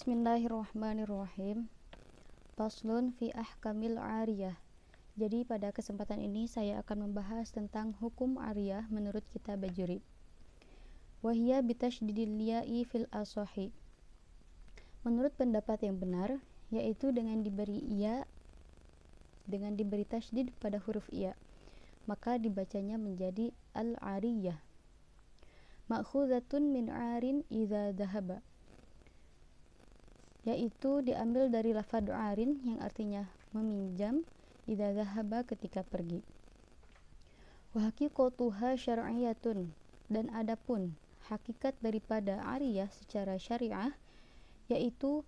Bismillahirrahmanirrahim. Faslun fi ahkamil ariyah. Jadi pada kesempatan ini saya akan membahas tentang hukum ariyah menurut kitab Bajuri. Wahia bitasydidil ya'i fil asohi. Menurut pendapat yang benar, yaitu dengan diberi tasydid pada huruf ya, maka dibacanya menjadi al-ariyah. Ma'khuzatun min arin idza dhahaba, yaitu diambil dari lafadz arin yang artinya meminjam, idza dhahaba ketika pergi. Wa haqiqatuha syar'iyyatun, dan adapun hakikat daripada ariyah secara syariah yaitu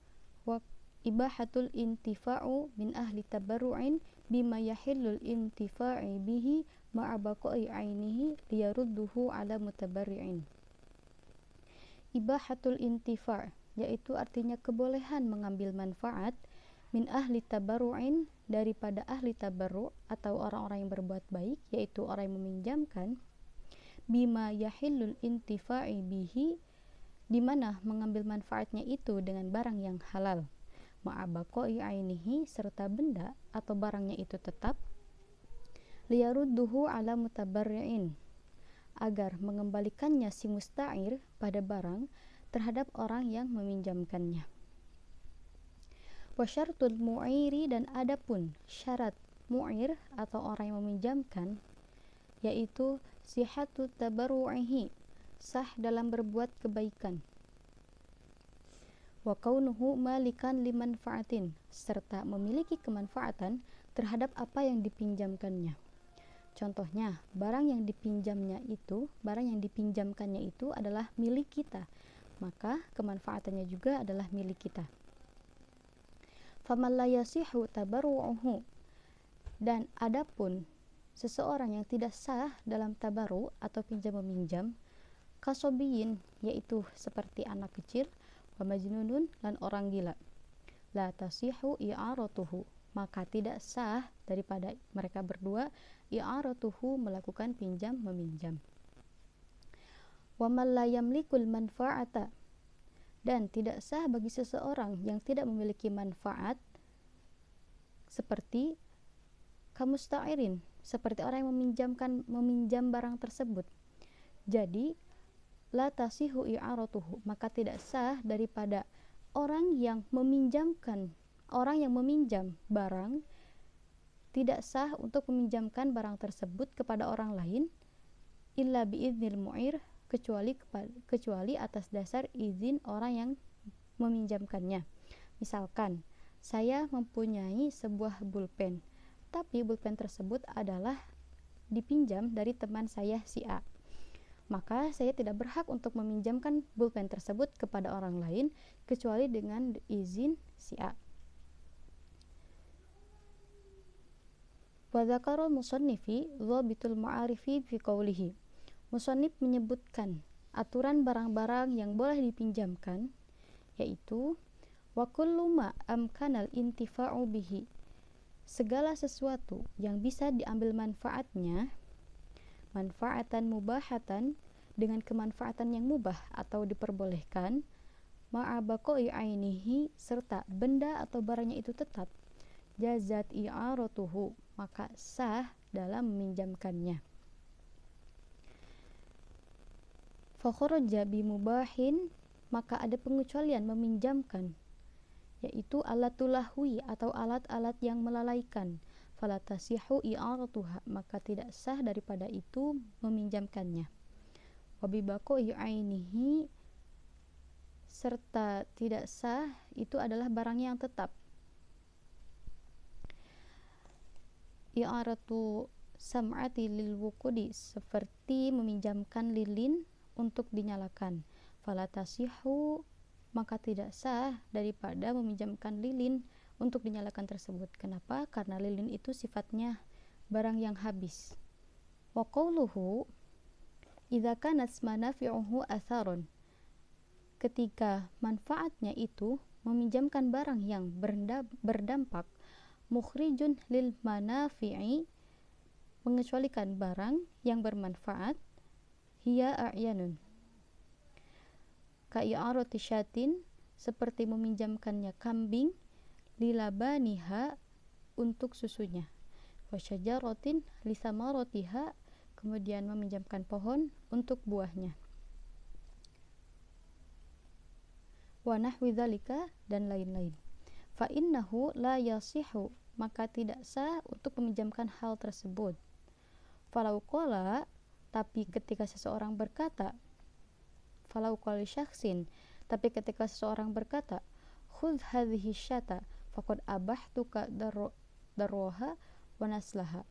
ibahatul intifa'u min ahli tabarru'in bima yahillul intifa'i bihi ma'a baqa'i 'ainihi liyarudduhu 'ala mutabarri'in. Ibahatul intifa' yaitu artinya kebolehan mengambil manfaat min ahli tabarru'in, daripada ahli tabarru' atau orang-orang yang berbuat baik, yaitu orang yang meminjamkan, bima yahillul intifa'i bihi, di mana mengambil manfaatnya itu dengan barang yang halal, ma'abaqa'i ainihi, serta benda atau barangnya itu tetap, liyarudduhu 'ala mutabarri'in, agar mengembalikannya si musta'ir pada barang terhadap orang yang meminjamkannya. Wa syartul mu'iri, dan adapun syarat mu'ir atau orang yang meminjamkan yaitu sihatu tabarru'ihi, sah dalam berbuat kebaikan, wa kaunuhu malikan limanfaatin, serta memiliki kemanfaatan terhadap apa yang dipinjamkannya. Contohnya, barang yang dipinjamkannya itu adalah milik kita, maka kemanfaatannya juga adalah milik kita. Faman la yasihu tabarru'uhu, dan adapun seseorang yang tidak sah dalam tabarru atau pinjam meminjam, kasobiyin, yaitu seperti anak kecil, wa majnunun, dan orang gila, la tasihu i'aratuhu, maka tidak sah daripada mereka berdua i'aratuhu, melakukan pinjam meminjam. Wa man la yamlikul manfa'ata, dan tidak sah bagi seseorang yang tidak memiliki manfaat, seperti kamusta'irin, seperti orang yang meminjam barang tersebut. Jadi la tasihu i'aratuhu, maka tidak sah daripada orang yang meminjam barang, tidak sah untuk meminjamkan barang tersebut kepada orang lain, illa biiznil mu'ir, kecuali atas dasar izin orang yang meminjamkannya. Misalkan saya mempunyai sebuah pulpen, tapi pulpen tersebut adalah dipinjam dari teman saya si A, maka saya tidak berhak untuk meminjamkan pulpen tersebut kepada orang lain kecuali dengan izin si A. Wa dzakarul musannifi dhabitul ma'arifi fi qawlihi. Musannif menyebutkan aturan barang-barang yang boleh dipinjamkan, yaitu wa kullu ma amkanal intifa'u bihi, segala sesuatu yang bisa diambil manfaatnya, manfaatan mubahatan, dengan kemanfaatan yang mubah atau diperbolehkan, ma'a baqa'i ainihi, serta benda atau barangnya itu tetap, jazat i'aratuhu, maka sah dalam meminjamkannya. Fa kharaja bi mubahin, maka ada pengecualian meminjamkan, yaitu alatul lahwi atau alat-alat yang melalaikan, fala tasihu i'aratuha, maka tidak sah daripada itu meminjamkannya. Wa bi baqa'i ainihi, serta tidak sah itu adalah barang yang tetap. I'aratu sam'ati lil wuqudi, seperti meminjamkan lilin untuk dinyalakan, fala tasihu, maka tidak sah daripada meminjamkan lilin untuk dinyalakan tersebut. Kenapa? Karena lilin itu sifatnya barang yang habis. Wa qawluhu idza kanat manafi'uhu atharun, ketika manfaatnya itu meminjamkan barang yang berdampak, mukhrijun lil manafi'i, mengecualikan barang yang bermanfaat, hiya a'yanun, ka i'arati syatin, seperti meminjamkannya kambing lilabaniha untuk susunya, wasyajaratin lisamaratiha, kemudian meminjamkan pohon untuk buahnya, wa nahwi dzalika, dan lain-lain. Fa innahu la yasihu, maka tidak sah untuk meminjamkan hal tersebut. Falau qala, tapi ketika seseorang berkata, falau qala syakhsin, tapi ketika seseorang berkata, khudh hadhihi syata faqad abahtuka darroha wa naslaha,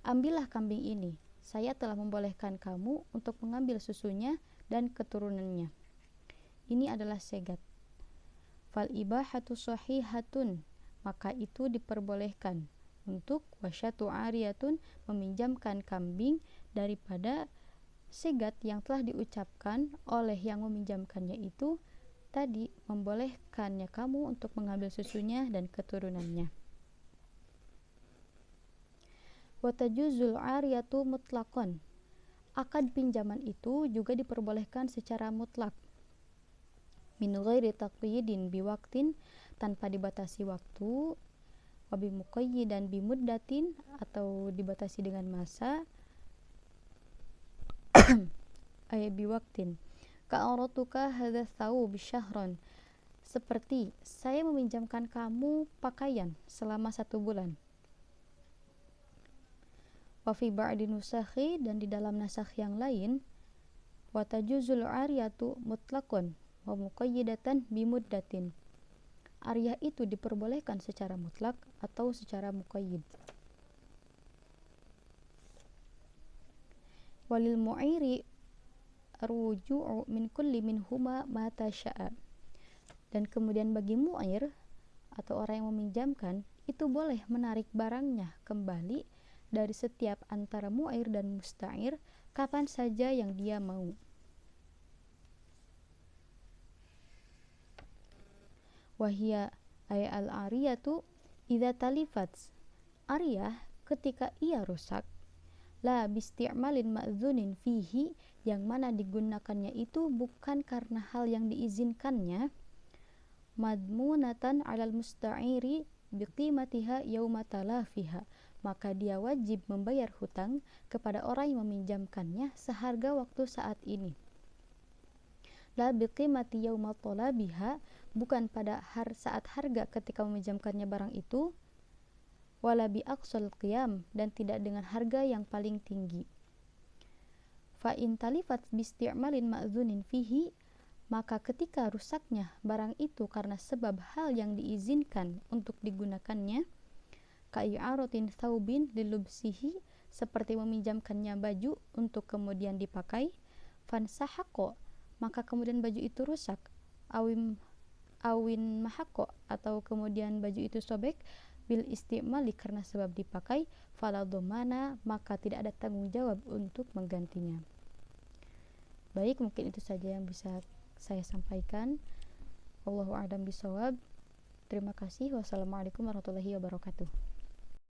ambillah kambing ini, saya telah membolehkan kamu untuk mengambil susunya dan keturunannya. Ini adalah segat. Fal ibahatu sahihatun, maka itu diperbolehkan untuk wasyatu ariyatun, meminjamkan kambing daripada segat yang telah diucapkan oleh yang meminjamkannya itu tadi, membolehkannya kamu untuk mengambil susunya dan keturunannya. Watajuzul ariyatu mutlaqan, akad pinjaman itu juga diperbolehkan secara mutlak, min ghairi taqyidin biwaqtin, tanpa dibatasi waktu, wa bimuqayyidan bimuddatin, atau dibatasi dengan masa, ay biwaqtin, ka'aratuka hadha thawb syahran, seperti saya meminjamkan kamu pakaian selama 1 bulan. Wa fi ba'di nusakhi, dan di dalam nasakh yang lain, wa tajuzul ariyatu mutlaqan wa muqayyidatan bimuddatin, ariyah itu diperbolehkan secara mutlak atau secara muqayyid. Walil mu'iri ruju'u min kulli minhuma ma tasya'a, dan kemudian bagi mu'ir atau orang yang meminjamkan itu boleh menarik barangnya kembali dari setiap antara mu'ir dan musta'ir kapan saja yang dia mau. Wahia ay al-ariyatu idza talifat, ariyah ketika ia rusak, la bisti'malin ma'dzunin fihi, yang mana digunakannya itu bukan karena hal yang diizinkannya, madmunatan 'alal musta'iri biqimatiha yauma talafiha, maka dia wajib membayar hutang kepada orang yang meminjamkannya seharga waktu saat ini. La biqimati yauma talabiha, bukan pada saat harga ketika meminjamkannya barang itu, wala bi aqsal qiyam, dan tidak dengan harga yang paling tinggi. Fa in talifat bisti'malin ma'dzunin fihi, maka ketika rusaknya barang itu karena sebab hal yang diizinkan untuk digunakannya, ka'i'aratin thawbin lilubsihi, seperti meminjamkannya baju untuk kemudian dipakai, fansahaqo, maka kemudian baju itu rusak, awin mahaqo, atau kemudian baju itu sobek, bil istimali, karena sebab dipakai, fala dhamana, maka tidak ada tanggung jawab untuk menggantinya. Baik, mungkin itu saja yang bisa saya sampaikan. Wallahu a'lam bishawab. Terima kasih. Wassalamualaikum warahmatullahi wabarakatuh.